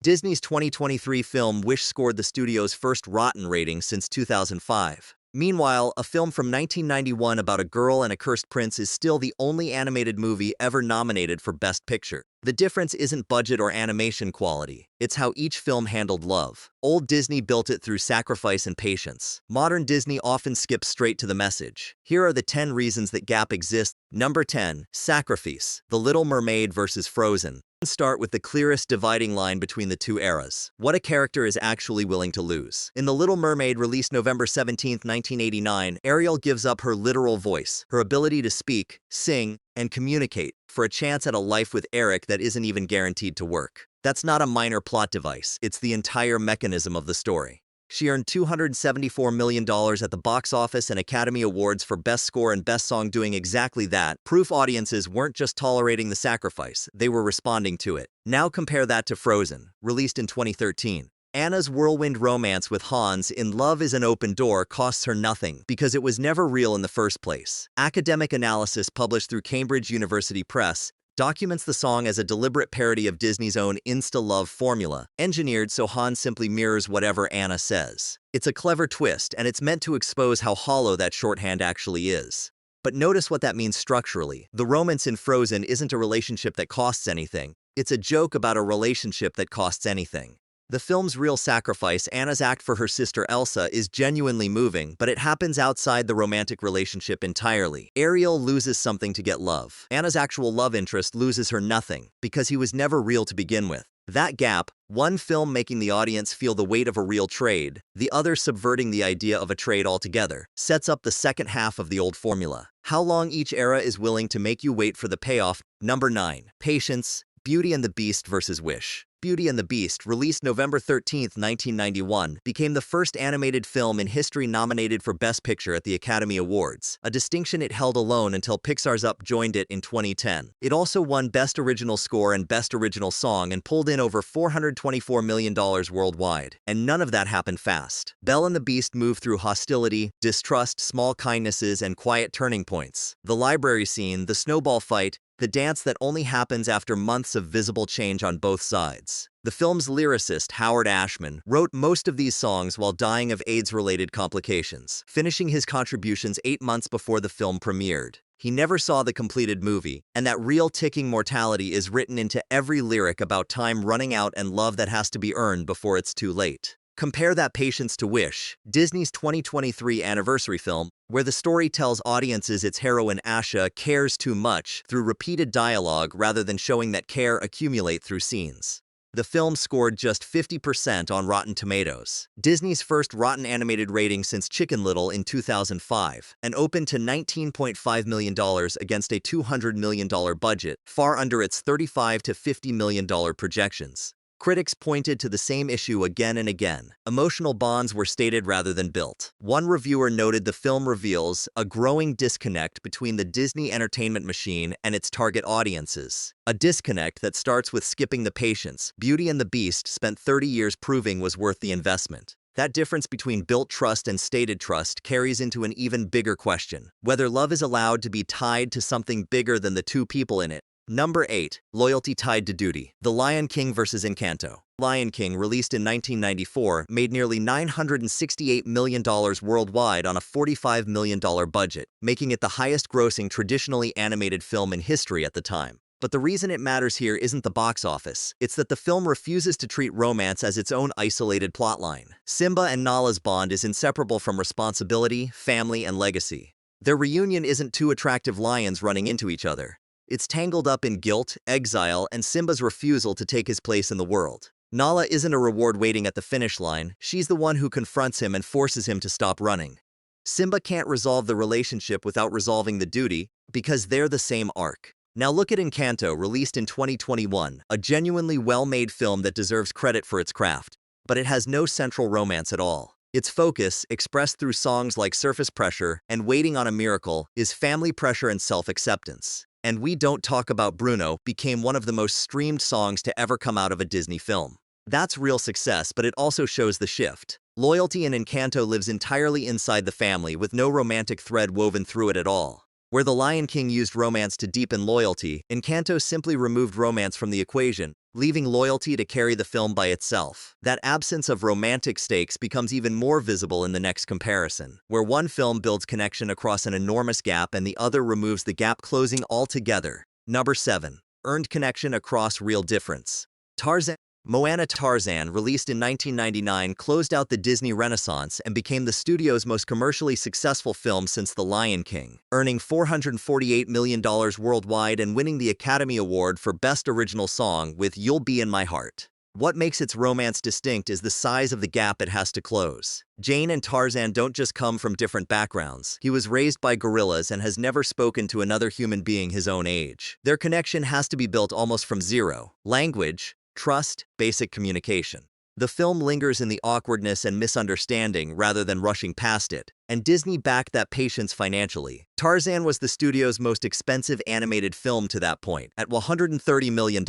Disney's 2023 film Wish scored the studio's first Rotten rating since 2005. Meanwhile, a film from 1991 about a girl and a cursed prince is still the only animated movie ever nominated for Best Picture. The difference isn't budget or animation quality, it's how each film handled love. Old Disney built it through sacrifice and patience. Modern Disney often skips straight to the message. Here are the 10 reasons that gap exists. Number 10. Sacrifice. The Little Mermaid versus Frozen. Start with the clearest dividing line between the two eras. What a character is actually willing to lose. In The Little Mermaid, released November 17, 1989, Ariel gives up her literal voice, her ability to speak, sing, and communicate, for a chance at a life with Eric that isn't even guaranteed to work. That's not a minor plot device, it's the entire mechanism of the story. She earned $274 million at the box office and Academy Awards for Best Score and Best Song, doing exactly that. Proof audiences weren't just tolerating the sacrifice, they were responding to it. Now compare that to Frozen, released in 2013. Anna's whirlwind romance with Hans in Love is an Open Door costs her nothing because it was never real in the first place. Academic analysis published through Cambridge University Press documents the song as a deliberate parody of Disney's own insta-love formula, engineered so Hans simply mirrors whatever Anna says. It's a clever twist, and it's meant to expose how hollow that shorthand actually is. But notice what that means structurally. The romance in Frozen isn't a relationship that costs anything. It's a joke about a relationship that costs anything. The film's real sacrifice, Anna's act for her sister Elsa, is genuinely moving, but it happens outside the romantic relationship entirely. Ariel loses something to get love. Anna's actual love interest loses her nothing, because he was never real to begin with. That gap, one film making the audience feel the weight of a real trade, the other subverting the idea of a trade altogether, sets up the second half of the old formula. How long each era is willing to make you wait for the payoff. Number 9. Patience. Beauty and the Beast versus Wish. Beauty and the Beast, released November 13, 1991, became the first animated film in history nominated for Best Picture at the Academy Awards, a distinction it held alone until Pixar's Up joined it in 2010. It also won Best Original Score and Best Original Song and pulled in over $424 million worldwide. And none of that happened fast. Belle and the Beast moved through hostility, distrust, small kindnesses, and quiet turning points. The library scene, the snowball fight, the dance that only happens after months of visible change on both sides. The film's lyricist, Howard Ashman, wrote most of these songs while dying of AIDS-related complications, finishing his contributions 8 months before the film premiered. He never saw the completed movie, and that real ticking mortality is written into every lyric about time running out and love that has to be earned before it's too late. Compare that patience to Wish, Disney's 2023 anniversary film, where the story tells audiences its heroine Asha cares too much through repeated dialogue rather than showing that care accumulate through scenes. The film scored just 50% on Rotten Tomatoes, Disney's first Rotten animated rating since Chicken Little in 2005, and opened to $19.5 million against a $200 million budget, far under its $35 to $50 million projections. Critics pointed to the same issue again and again. Emotional bonds were stated rather than built. One reviewer noted the film reveals a growing disconnect between the Disney entertainment machine and its target audiences. A disconnect that starts with skipping the patience Beauty and the Beast spent 30 years proving was worth the investment. That difference between built trust and stated trust carries into an even bigger question: whether love is allowed to be tied to something bigger than the two people in it. Number 8. Loyalty tied to duty. The Lion King vs. Encanto. Lion King, released in 1994, made nearly $968 million worldwide on a $45 million budget, making it the highest-grossing traditionally animated film in history at the time. But the reason it matters here isn't the box office. It's that the film refuses to treat romance as its own isolated plotline. Simba and Nala's bond is inseparable from responsibility, family, and legacy. Their reunion isn't two attractive lions running into each other. It's tangled up in guilt, exile, and Simba's refusal to take his place in the world. Nala isn't a reward waiting at the finish line, she's the one who confronts him and forces him to stop running. Simba can't resolve the relationship without resolving the duty, because they're the same arc. Now look at Encanto, released in 2021, a genuinely well-made film that deserves credit for its craft, but it has no central romance at all. Its focus, expressed through songs like Surface Pressure and Waiting on a Miracle, is family pressure and self-acceptance. And We Don't Talk About Bruno became one of the most streamed songs to ever come out of a Disney film. That's real success, but it also shows the shift. Loyalty in Encanto lives entirely inside the family with no romantic thread woven through it at all. Where The Lion King used romance to deepen loyalty, Encanto simply removed romance from the equation, leaving loyalty to carry the film by itself. That absence of romantic stakes becomes even more visible in the next comparison, where one film builds connection across an enormous gap and the other removes the gap closing altogether. Number 7. Earned connection across real difference. Tarzan. Moana Tarzan, released in 1999, closed out the Disney Renaissance and became the studio's most commercially successful film since The Lion King, earning $448 million worldwide and winning the Academy Award for Best Original Song with You'll Be in My Heart. What makes its romance distinct is the size of the gap it has to close. Jane and Tarzan don't just come from different backgrounds. He was raised by gorillas and has never spoken to another human being his own age. Their connection has to be built almost from zero. Language, trust, basic communication. The film lingers in the awkwardness and misunderstanding rather than rushing past it, and Disney backed that patience financially. Tarzan was the studio's most expensive animated film to that point, at $130 million.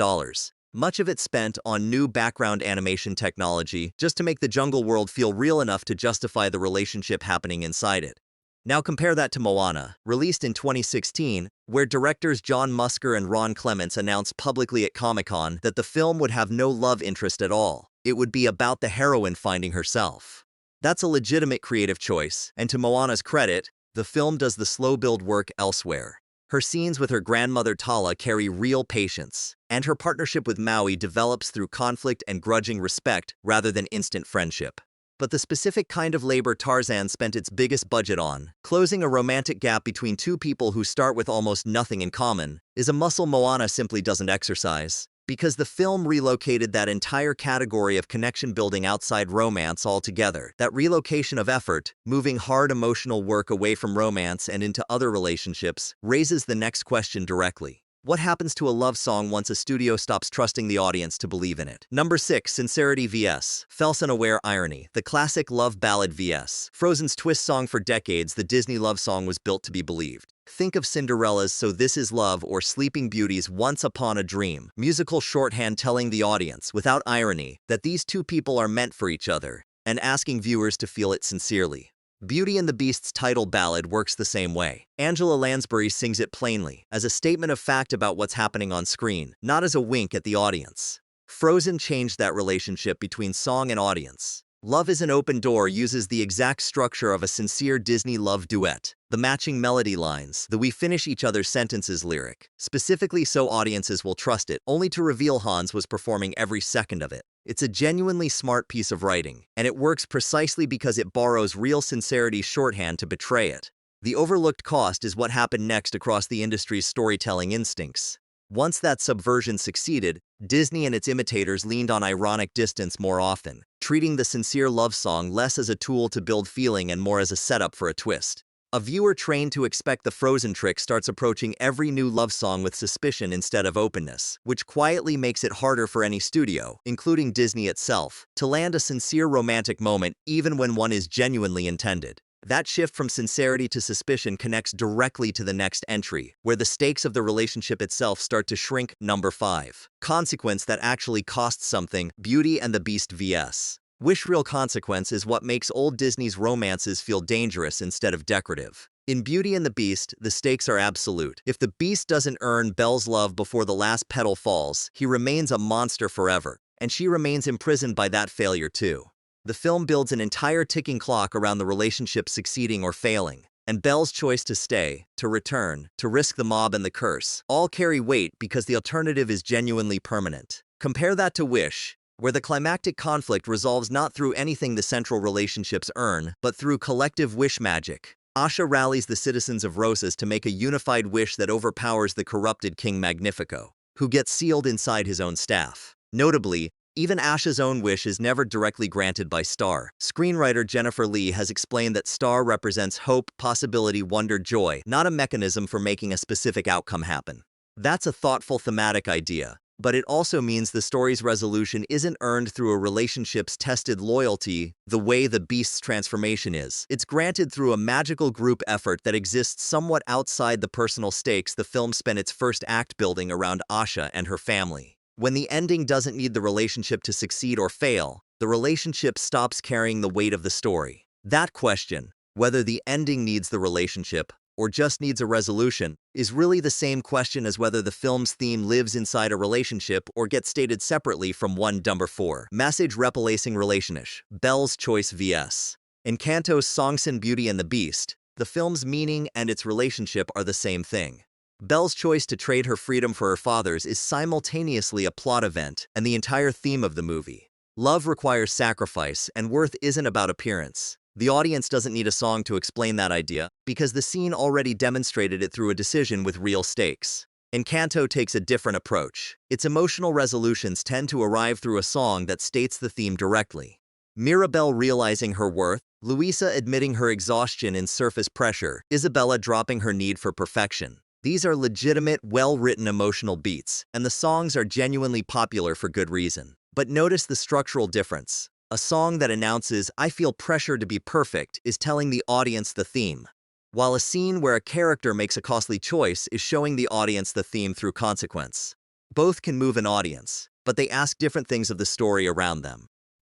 Much of it spent on new background animation technology just to make the jungle world feel real enough to justify the relationship happening inside it. Now compare that to Moana, released in 2016, where directors John Musker and Ron Clements announced publicly at Comic-Con that the film would have no love interest at all. It would be about the heroine finding herself. That's a legitimate creative choice, and to Moana's credit, the film does the slow build work elsewhere. Her scenes with her grandmother Tala carry real patience, and her partnership with Maui develops through conflict and grudging respect rather than instant friendship. But the specific kind of labor Tarzan spent its biggest budget on, closing a romantic gap between two people who start with almost nothing in common, is a muscle Moana simply doesn't exercise. Because the film relocated that entire category of connection building outside romance altogether. That relocation of effort, moving hard emotional work away from romance and into other relationships, raises the next question directly. What happens to a love song once a studio stops trusting the audience to believe in it? Number 6. Sincerity vs. False unaware irony. The classic love ballad vs. Frozen's twist song. For decades, the Disney love song was built to be believed. Think of Cinderella's So This Is Love or Sleeping Beauty's Once Upon a Dream, musical shorthand telling the audience, without irony, that these two people are meant for each other, and asking viewers to feel it sincerely. Beauty and the Beast's title ballad works the same way. Angela Lansbury sings it plainly, as a statement of fact about what's happening on screen, not as a wink at the audience. Frozen changed that relationship between song and audience. Love is an Open Door uses the exact structure of a sincere Disney love duet. The matching melody lines, the we finish each other's sentences lyric, specifically so audiences will trust it, only to reveal Hans was performing every second of it. It's a genuinely smart piece of writing, and it works precisely because it borrows real sincerity shorthand to betray it. The overlooked cost is what happened next across the industry's storytelling instincts. Once that subversion succeeded, Disney and its imitators leaned on ironic distance more often, treating the sincere love song less as a tool to build feeling and more as a setup for a twist. A viewer trained to expect the Frozen trick starts approaching every new love song with suspicion instead of openness, which quietly makes it harder for any studio, including Disney itself, to land a sincere romantic moment even when one is genuinely intended. That shift from sincerity to suspicion connects directly to the next entry, where the stakes of the relationship itself start to shrink. Number 5. Consequence that actually costs something. Beauty and the Beast vs. Wish. Real consequence is what makes old Disney's romances feel dangerous instead of decorative. In Beauty and the Beast, the stakes are absolute. If the Beast doesn't earn Belle's love before the last petal falls, he remains a monster forever, and she remains imprisoned by that failure too. The film builds an entire ticking clock around the relationship succeeding or failing, and Belle's choice to stay, to return, to risk the mob and the curse, all carry weight because the alternative is genuinely permanent. Compare that to Wish, where the climactic conflict resolves not through anything the central relationships earn, but through collective wish magic. Asha rallies the citizens of Rosas to make a unified wish that overpowers the corrupted King Magnifico, who gets sealed inside his own staff. Notably, even Asha's own wish is never directly granted by Star. Screenwriter Jennifer Lee has explained that Star represents hope, possibility, wonder, joy, not a mechanism for making a specific outcome happen. That's a thoughtful thematic idea, but it also means the story's resolution isn't earned through a relationship's tested loyalty the way the Beast's transformation is. It's granted through a magical group effort that exists somewhat outside the personal stakes the film spent its first act building around Asha and her family. When the ending doesn't need the relationship to succeed or fail, the relationship stops carrying the weight of the story. That question, whether the ending needs the relationship, or just needs a resolution, is really the same question as whether the film's theme lives inside a relationship or gets stated separately from one. Number 4. Message replacing relationship. Belle's choice vs. Encanto's Songsin Beauty and the Beast. The film's meaning and its relationship are the same thing. Belle's choice to trade her freedom for her father's is simultaneously a plot event and the entire theme of the movie. Love requires sacrifice, and worth isn't about appearance. The audience doesn't need a song to explain that idea, because the scene already demonstrated it through a decision with real stakes. Encanto takes a different approach. Its emotional resolutions tend to arrive through a song that states the theme directly. Mirabel realizing her worth, Luisa admitting her exhaustion in surface pressure, Isabella dropping her need for perfection. These are legitimate, well-written emotional beats, and the songs are genuinely popular for good reason. But notice the structural difference. A song that announces, "I feel pressure to be perfect," is telling the audience the theme, while a scene where a character makes a costly choice is showing the audience the theme through consequence. Both can move an audience, but they ask different things of the story around them.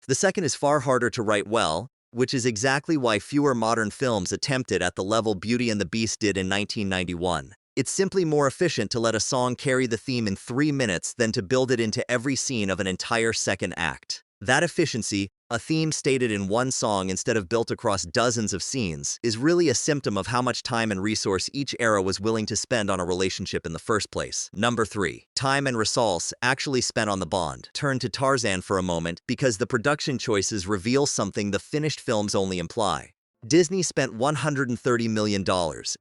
The second is far harder to write well, which is exactly why fewer modern films attempt it at the level Beauty and the Beast did in 1991. It's simply more efficient to let a song carry the theme in 3 minutes than to build it into every scene of an entire second act. That efficiency, a theme stated in one song instead of built across dozens of scenes, is really a symptom of how much time and resource each era was willing to spend on a relationship in the first place. Number 3. Time and resource actually spent on the bond. Turn to Tarzan for a moment, because the production choices reveal something the finished films only imply. Disney spent $130 million,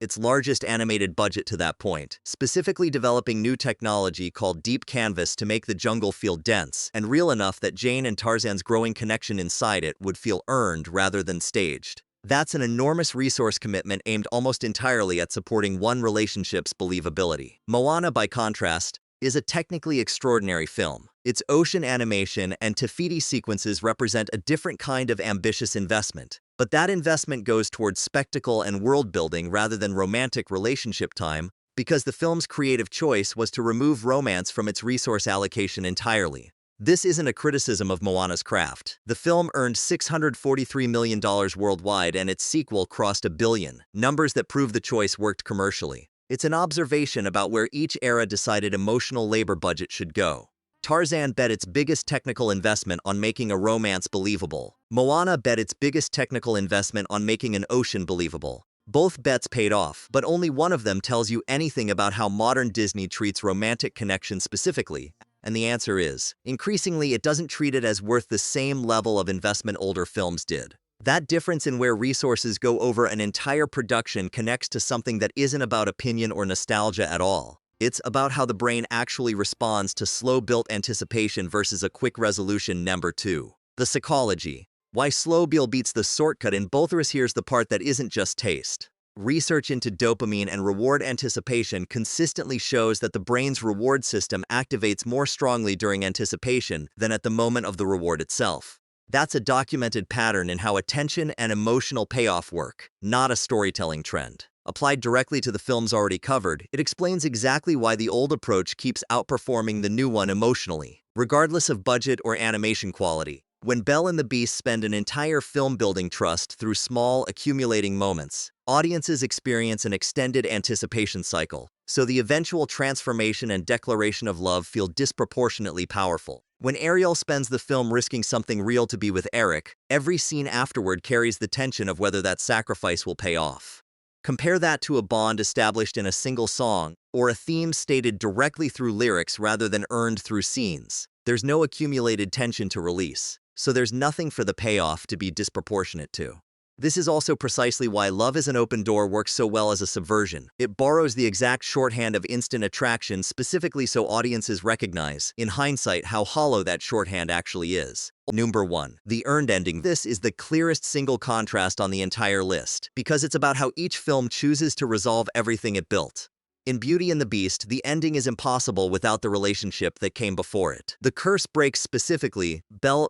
its largest animated budget to that point, specifically developing new technology called deep canvas to make the jungle feel dense and real enough that Jane and Tarzan's growing connection inside it would feel earned rather than staged. That's an enormous resource commitment aimed almost entirely at supporting one relationship's believability. Moana, by contrast, is a technically extraordinary film. Its ocean animation and Te-Fiti sequences represent a different kind of ambitious investment. But that investment goes towards spectacle and world-building rather than romantic relationship time, because the film's creative choice was to remove romance from its resource allocation entirely. This isn't a criticism of Moana's craft. The film earned $643 million worldwide and its sequel crossed $1 billion, numbers that prove the choice worked commercially. It's an observation about where each era decided emotional labor budget should go. Tarzan bet its biggest technical investment on making a romance believable. Moana bet its biggest technical investment on making an ocean believable. Both bets paid off, but only one of them tells you anything about how modern Disney treats romantic connection specifically, and the answer is, increasingly it doesn't treat it as worth the same level of investment older films did. That difference in where resources go over an entire production connects to something that isn't about opinion or nostalgia at all. It's about how the brain actually responds to slow-built anticipation versus a quick resolution. Number 2. The psychology. Why slow build beats the shortcut in both. Here's the part that isn't just taste. Research into dopamine and reward anticipation consistently shows that the brain's reward system activates more strongly during anticipation than at the moment of the reward itself. That's a documented pattern in how attention and emotional payoff work, not a storytelling trend. Applied directly to the films already covered, it explains exactly why the old approach keeps outperforming the new one emotionally, regardless of budget or animation quality. When Belle and the Beast spend an entire film building trust through small, accumulating moments, audiences experience an extended anticipation cycle, so the eventual transformation and declaration of love feel disproportionately powerful. When Ariel spends the film risking something real to be with Eric, every scene afterward carries the tension of whether that sacrifice will pay off. Compare that to a bond established in a single song, or a theme stated directly through lyrics rather than earned through scenes. There's no accumulated tension to release, so there's nothing for the payoff to be disproportionate to. This is also precisely why Love is an Open Door works so well as a subversion. It borrows the exact shorthand of instant attraction specifically so audiences recognize, in hindsight, how hollow that shorthand actually is. Number 1. The earned ending. This is the clearest single contrast on the entire list, because it's about how each film chooses to resolve everything it built. In Beauty and the Beast, the ending is impossible without the relationship that came before it. The curse breaks specifically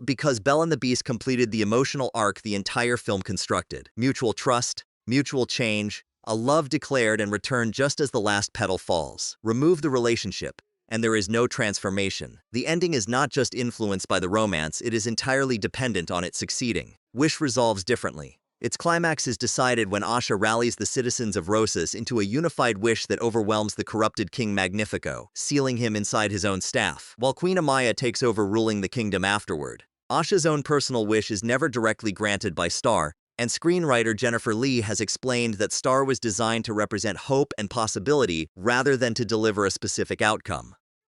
because Belle and the Beast completed the emotional arc the entire film constructed. Mutual trust, mutual change, a love declared and returned just as the last petal falls. Remove the relationship, and there is no transformation. The ending is not just influenced by the romance, it is entirely dependent on it succeeding. Wish resolves differently. Its climax is decided when Asha rallies the citizens of Rosas into a unified wish that overwhelms the corrupted King Magnifico, sealing him inside his own staff, while Queen Amaya takes over ruling the kingdom afterward. Asha's own personal wish is never directly granted by Star, and screenwriter Jennifer Lee has explained that Star was designed to represent hope and possibility rather than to deliver a specific outcome.